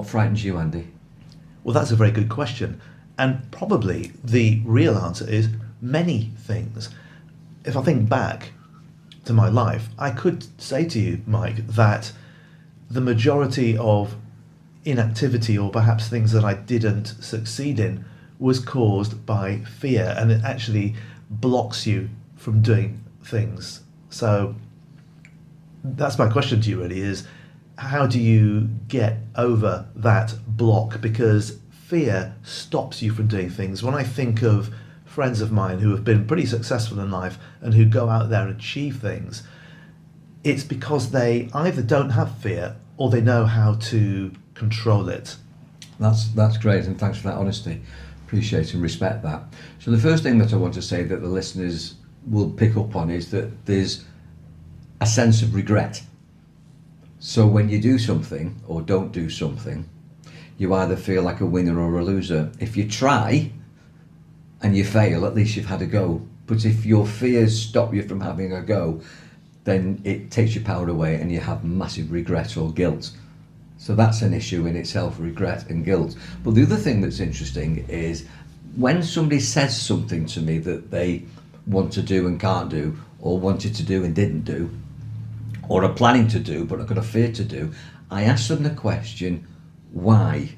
what frightens you, Andy? Well, that's a very good question. And probably the real answer is many things. If I think back to my life, I could say to you, Mike, that the majority of inactivity or perhaps things that I didn't succeed in was caused by fear, and it actually blocks you from doing things. So that's my question to you really, is how do you get over that block? Because fear stops you from doing things. When I think of friends of mine who have been pretty successful in life and who go out there and achieve things, it's because they either don't have fear or they know how to control it. That's great, and thanks for that honesty. Appreciate and respect that. So the first thing that I want to say that the listeners will pick up on is that there's a sense of regret. So when you do something or don't do something, you either feel like a winner or a loser. If you try and you fail, at least you've had a go. But if your fears stop you from having a go, then it takes your power away and you have massive regret or guilt. So that's an issue in itself, regret and guilt. But the other thing that's interesting is when somebody says something to me that they want to do and can't do, or wanted to do and didn't do, or are planning to do but are going to fear to do, I ask them the question, why?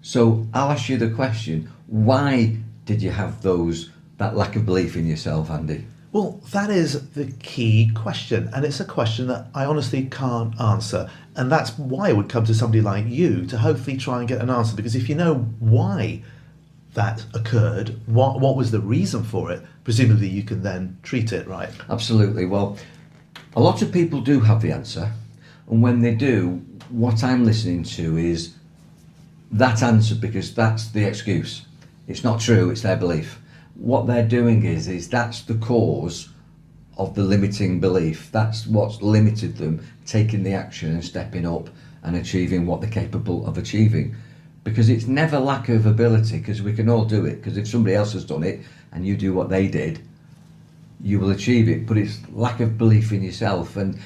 So I'll ask you the question, why did you have that lack of belief in yourself, Andy? Well, that is the key question, and it's a question that I honestly can't answer. And that's why I would come to somebody like you to hopefully try and get an answer, because if you know why that occurred, what was the reason for it, presumably you can then treat it, right? Absolutely. Well, a lot of people do have the answer, and when they do, what I'm listening to is that answer, because that's the excuse. It's not true, it's their belief. What they're doing is that's the cause of the limiting belief. That's what's limited them taking the action and stepping up and achieving what they're capable of achieving. Because it's never lack of ability, because we can all do it. Because if somebody else has done it and you do what they did, you will achieve it. But it's lack of belief in yourself. And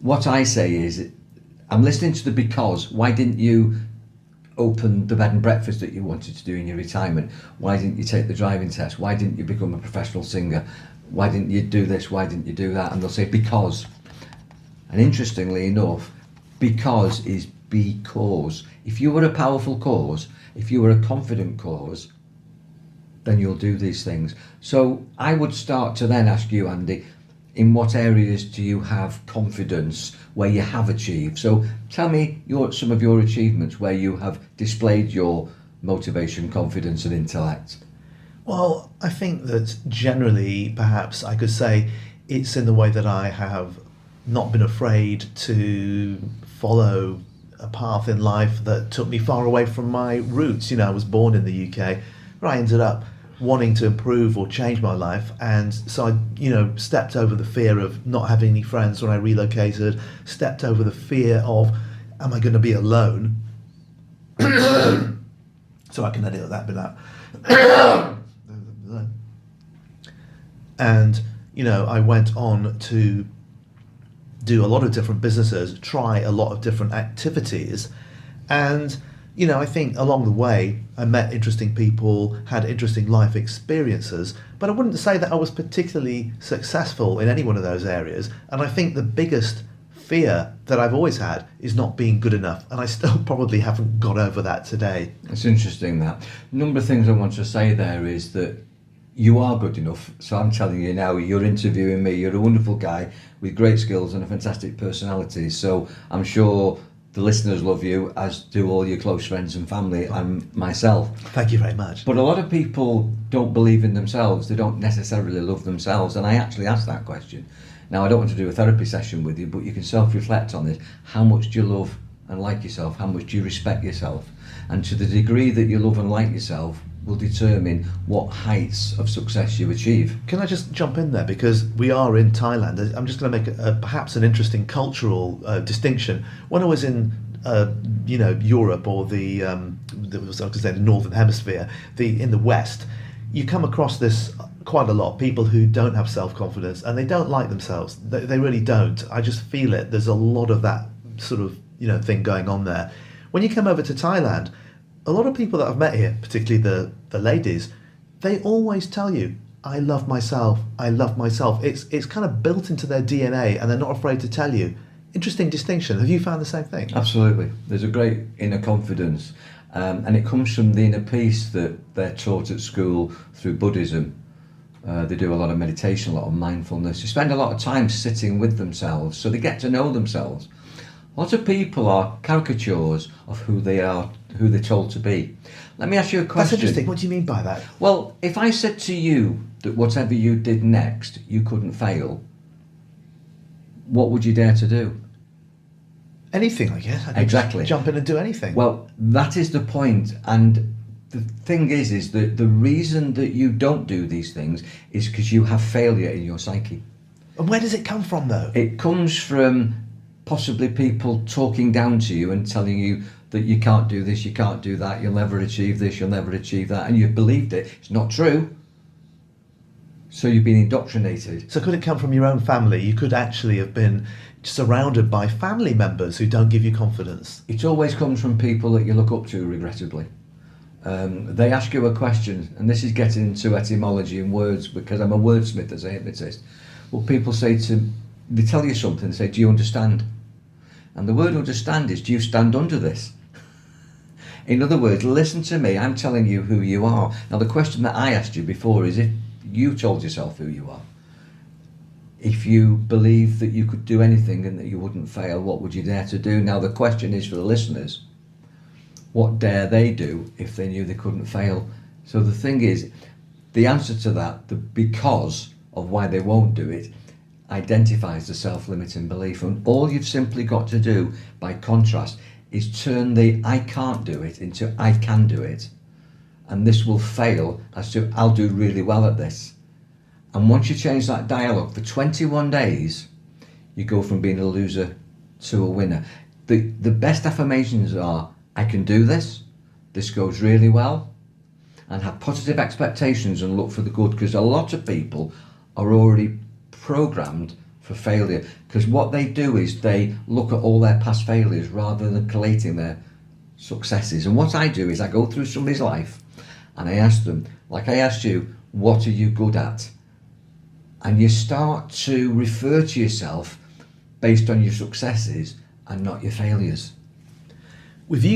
what I say is, I'm listening to the because. Why didn't you open the bed and breakfast that you wanted to do in your retirement? Why didn't you take the driving test? Why didn't you become a professional singer? Why didn't you do this? Why didn't you do that? And they'll say because. And interestingly enough, because is because. If you were a powerful cause, if you were a confident cause, then you'll do these things. So I would start to then ask you, Andy, in what areas do you have confidence where you have achieved? So tell me some of your achievements where you have displayed your motivation, confidence and intellect. Well, I think that generally, perhaps I could say it's in the way that I have not been afraid to follow a path in life that took me far away from my roots. You know, I was born in the UK, but I ended up wanting to improve or change my life, and so I stepped over the fear of not having any friends when I relocated, stepped over the fear of am I going to be alone. So I can edit that bit out. And I went on to do a lot of different businesses, try a lot of different activities, and I think along the way I met interesting people, had interesting life experiences, but I wouldn't say that I was particularly successful in any one of those areas. And I think the biggest fear that I've always had is not being good enough, and I still probably haven't got over that today. It's interesting that. A number of things I want to say there is that you are good enough. So I'm telling you now, you're interviewing me, you're a wonderful guy with great skills and a fantastic personality. So I'm sure the listeners love you, as do all your close friends and family and myself. Thank you very much. But a lot of people don't believe in themselves. They don't necessarily love themselves. And I actually asked that question. Now, I don't want to do a therapy session with you, but you can self-reflect on this. How much do you love and like yourself? How much do you respect yourself? And to the degree that you love and like yourself will determine what heights of success you achieve. Can I just jump in there, because we are in Thailand? I'm just going to make perhaps an interesting cultural distinction. When I was in Europe, or the Northern Hemisphere, in the West, you come across this quite a lot, people who don't have self-confidence and they don't like themselves. They really don't. I just feel it. There's a lot of that sort of thing going on there. When you come over to Thailand, a lot of people that I've met here, particularly the ladies, they always tell you, I love myself, I love myself. It's kind of built into their DNA and they're not afraid to tell you. Interesting distinction. Have you found the same thing? Absolutely. There's a great inner confidence, and it comes from the inner peace that they're taught at school through Buddhism. They do a lot of meditation, a lot of mindfulness. They spend a lot of time sitting with themselves, so they get to know themselves. Lots of people are caricatures of who they are, who they're told to be. Let me ask you a question. That's interesting. What do you mean by that? Well, if I said to you that whatever you did next, you couldn't fail, what would you dare to do? Anything, I guess. I could Exactly. jump in and do anything. Well, that is the point. And the thing is that the reason that you don't do these things is because you have failure in your psyche. And where does it come from, though? It comes from possibly people talking down to you and telling you that you can't do this, you can't do that, you'll never achieve this, you'll never achieve that, and you've believed it. It's not true. So you've been indoctrinated. So could it come from your own family? You could actually have been surrounded by family members who don't give you confidence. It always comes from people that you look up to, regrettably. They ask you a question, and this is getting into etymology and words because I'm a wordsmith as a hypnotist. Well, people say they tell you something, they say, do you understand? And the word understand is, do you stand under this? In other words, listen to me, I'm telling you who you are. Now the question that I asked you before is if you told yourself who you are, if you believed that you could do anything and that you wouldn't fail, what would you dare to do? Now the question is for the listeners, what dare they do if they knew they couldn't fail? So the thing is, the answer to that, the because of why they won't do it, identifies the self-limiting belief. And all you've simply got to do, by contrast, is turn the I can't do it into I can do it. And this will fail as to I'll do really well at this. And once you change that dialogue for 21 days, you go from being a loser to a winner. The best affirmations are, I can do this goes really well, and have positive expectations and look for the good, because a lot of people are already programmed for failure, because what they do is they look at all their past failures rather than collating their successes. And what I do is I go through somebody's life and I ask them, like I asked you, what are you good at? And you start to refer to yourself based on your successes and not your failures. With you